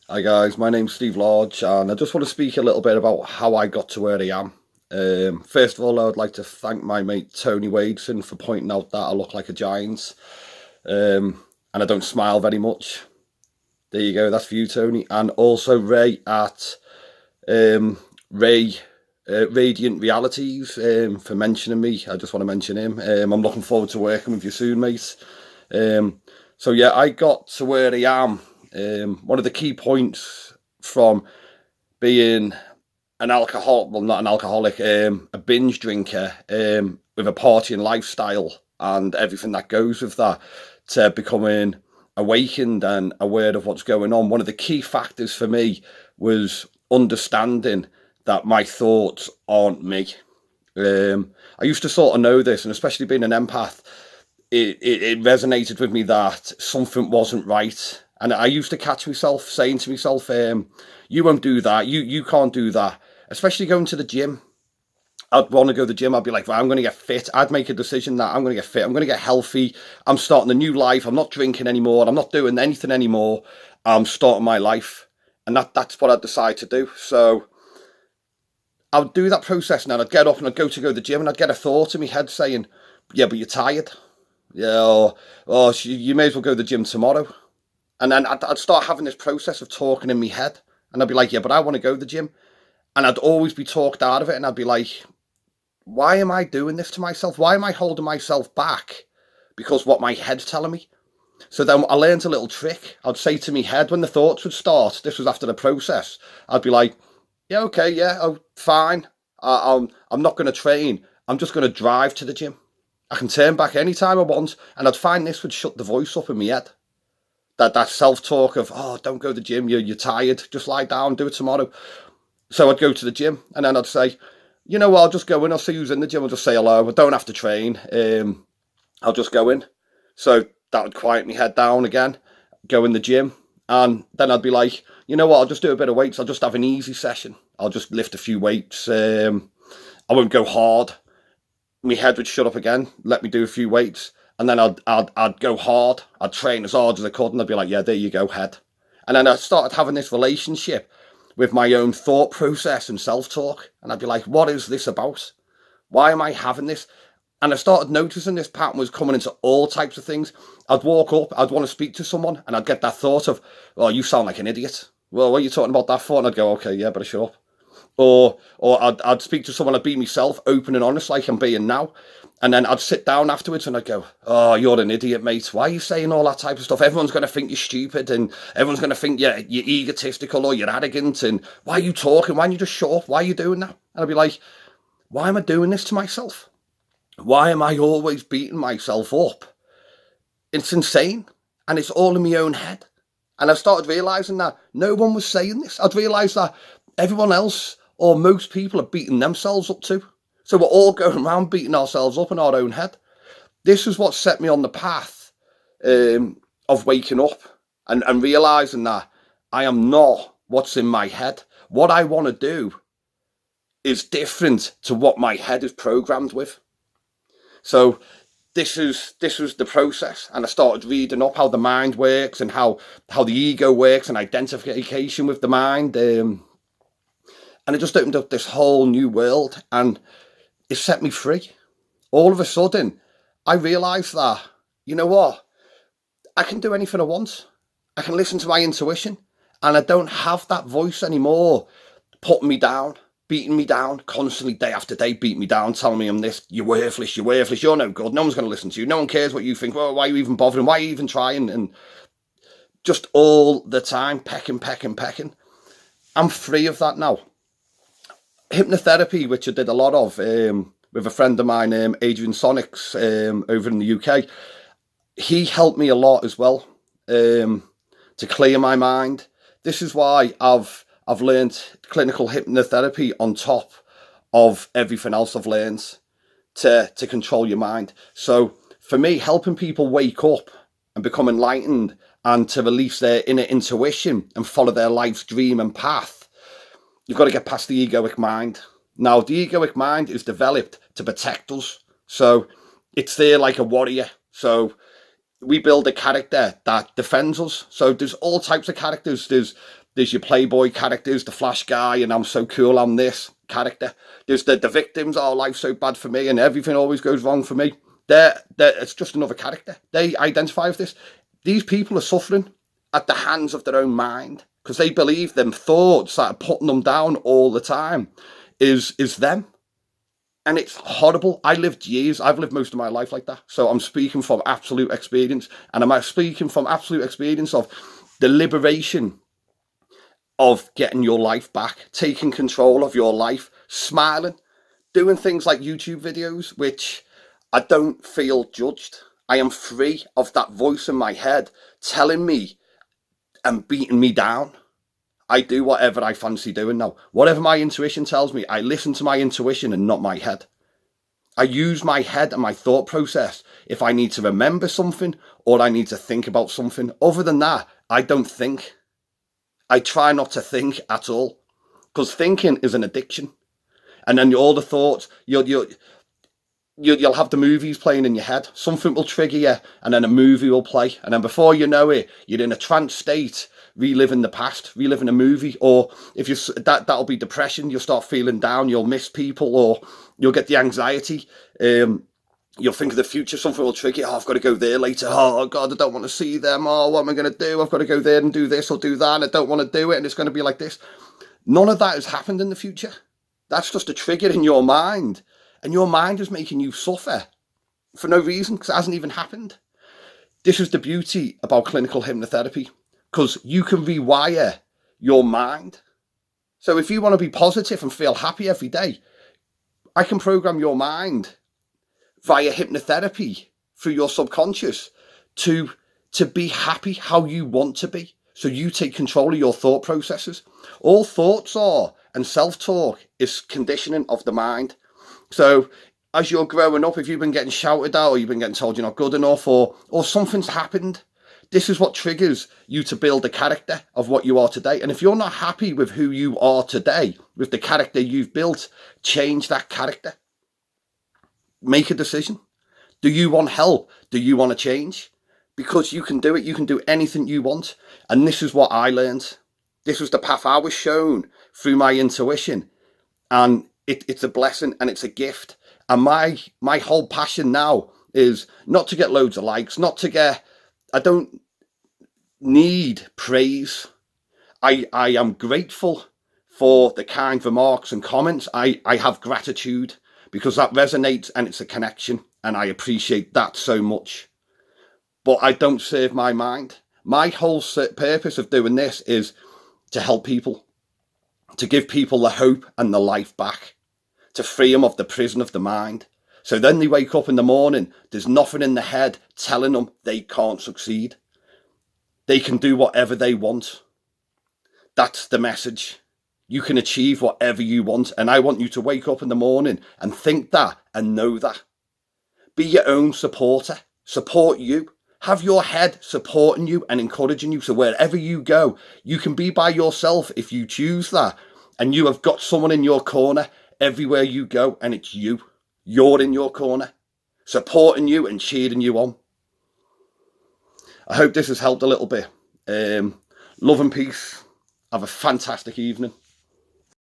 Hi guys, my name's Steve Lodge, and I just want to speak a little bit about how I got to where I am. First of all, I would like to thank my mate Tony Wadeson for pointing out that I look like a giant, and I don't smile very much. There you go, that's for you, Tony. And also Ray at Ray Radiant Realities for mentioning me. I just want to mention him. I'm looking forward to working with you soon, mate. So yeah, I got to where I am. One of the key points from being an alcoholic, well, not an alcoholic, a binge drinker, with a partying lifestyle and everything that goes with that, to becoming awakened and aware of what's going on. One of the key factors for me was understanding that my thoughts aren't me. I used to sort of know this, and especially being an empath, it resonated with me that something wasn't right. And I used to catch myself saying to myself, you won't do that, you can't do that. Especially going to the gym. I'd want to go to the gym. I'd be like, well, I'm going to get fit. I'd make a decision that I'm going to get fit. I'm going to get healthy. I'm starting a new life. I'm not drinking anymore. I'm not doing anything anymore. I'm starting my life. And that's what I'd decide to do. So I would do that process, and I'd get up and I'd go to the gym, and I'd get a thought in my head saying, yeah, but you're tired. Yeah, or you may as well go to the gym tomorrow. And then I'd start having this process of talking in my head. And I'd be like, yeah, but I want to go to the gym. And I'd always be talked out of it. And I'd be like, why am I doing this to myself? Why am I holding myself back? Because what my head's telling me. So then I learned a little trick. I'd say to me head, when the thoughts would start, this was after the process, I'd be like, yeah, okay, yeah, oh, fine. I'm not going to train. I'm just going to drive to the gym. I can turn back anytime I want. And I'd find this would shut the voice up in my head. That self-talk of, oh, don't go to the gym, you're tired, just lie down, do it tomorrow. So I'd go to the gym, and then I'd say, you know what, I'll just go in, I'll see who's in the gym, I'll just say hello, I don't have to train, I'll just go in. So that would quiet me head down again, go in the gym, and then I'd be like, you know what, I'll just do a bit of weights, I'll just have an easy session, I'll just lift a few weights, I won't go hard. My head would shut up again, let me do a few weights, and then I'd go hard, I'd train as hard as I could, and I'd be like, yeah, there you go, head. And then I started having this relationship with my own thought process and self-talk, and I'd be like, what is this about? Why am I having this? And I started noticing this pattern was coming into all types of things. I'd walk up, I'd want to speak to someone, and I'd get that thought of, oh, you sound like an idiot. Well, what are you talking about that for? And I'd go, okay, yeah, better shut up. Or I'd speak to someone, I'd be myself, open and honest like I'm being now. And then I'd sit down afterwards and I'd go, oh, you're an idiot, mate. Why are you saying all that type of stuff? Everyone's going to think you're stupid, and everyone's going to think you're egotistical or you're arrogant. And why are you talking? Why don't you just shut up? Why are you doing that? And I'd be like, why am I doing this to myself? Why am I always beating myself up? It's insane. And it's all in my own head. And I started realising that no one was saying this. I'd realised that everyone else, or most people, are beating themselves up too. So we're all going around beating ourselves up in our own head. This is what set me on the path of waking up and realising that I am not what's in my head. What I want to do is different to what my head is programmed with. So this was the process, and I started reading up how the mind works and how the ego works and identification with the mind. And it just opened up this whole new world, and it set me free. All of a sudden, I realised that, you know what, I can do anything I want. I can listen to my intuition, and I don't have that voice anymore putting me down, beating me down, constantly day after day, beating me down, telling me I'm this, you're worthless, you're no good, no one's going to listen to you, no one cares what you think, well, why are you even bothering, why are you even trying, and just all the time, pecking. I'm free of that now. Hypnotherapy, which I did a lot of with a friend of mine, Adrian Sonics, over in the UK, he helped me a lot as well to clear my mind. This is why I've learned clinical hypnotherapy on top of everything else I've learned to control your mind. So for me, helping people wake up and become enlightened and to release their inner intuition and follow their life's dream and path, you've got to get past the egoic mind. Now, the egoic mind is developed to protect us. So it's there like a warrior. So we build a character that defends us. So there's all types of characters. There's There's your Playboy characters, the Flash guy, and I'm so cool, I'm this character. There's the victims, oh, life's so bad for me and everything always goes wrong for me. It's just another character. They identify with this. These people are suffering at the hands of their own mind because they believe them thoughts that are putting them down all the time is them. And it's horrible. I've lived most of my life like that. So I'm speaking from absolute experience. And I'm speaking from absolute experience of the liberation of getting your life back, taking control of your life, smiling, doing things like YouTube videos, which I don't feel judged. I am free of that voice in my head telling me and beating me down. I do whatever I fancy doing now. Whatever my intuition tells me, I listen to my intuition and not my head. I use my head and my thought process if I need to remember something or I need to think about something. Other than that, I don't think. I try not to think at all because thinking is an addiction. And then all the thoughts, you'll have the movies playing in your head. Something will trigger you and then a movie will play. And then before you know it, you're in a trance state, reliving the past, reliving a movie. Or if that'll be depression, you'll start feeling down, you'll miss people or you'll get the anxiety. You'll think of the future, something will trigger you. Oh, I've got to go there later. Oh, God, I don't want to see them. Oh, what am I going to do? I've got to go there and do this or do that. And I don't want to do it. And it's going to be like this. None of that has happened in the future. That's just a trigger in your mind. And your mind is making you suffer for no reason because it hasn't even happened. This is the beauty about clinical hypnotherapy because you can rewire your mind. So if you want to be positive and feel happy every day, I can program your mind via hypnotherapy through your subconscious to be happy how you want to be. So you take control of your thought processes. All thoughts are, and self-talk is conditioning of the mind. So as you're growing up, if you've been getting shouted at or you've been getting told you're not good enough or something's happened, this is what triggers you to build the character of what you are today. And if you're not happy with who you are today, with the character you've built, change that character. Make a decision. Do you want help? Do you want to change? Because you can do it. You can do anything you want. And this is what I learned. This was the path I was shown through my intuition. And it's a blessing and it's a gift. And my whole passion now is not to get loads of likes, I don't need praise. I am grateful for the kind remarks and comments. I have gratitude because that resonates and it's a connection and I appreciate that so much. But I don't serve my mind. My whole purpose of doing this is to help people, to give people the hope and the life back, to free them of the prison of the mind. So then they wake up in the morning, there's nothing in the head telling them they can't succeed. They can do whatever they want. That's the message. You can achieve whatever you want. And I want you to wake up in the morning and think that and know that. Be your own supporter. Support you. Have your head supporting you and encouraging you. So wherever you go, you can be by yourself if you choose that. And you have got someone in your corner everywhere you go. And it's you. You're in your corner. Supporting you and cheering you on. I hope this has helped a little bit. Love and peace. Have a fantastic evening.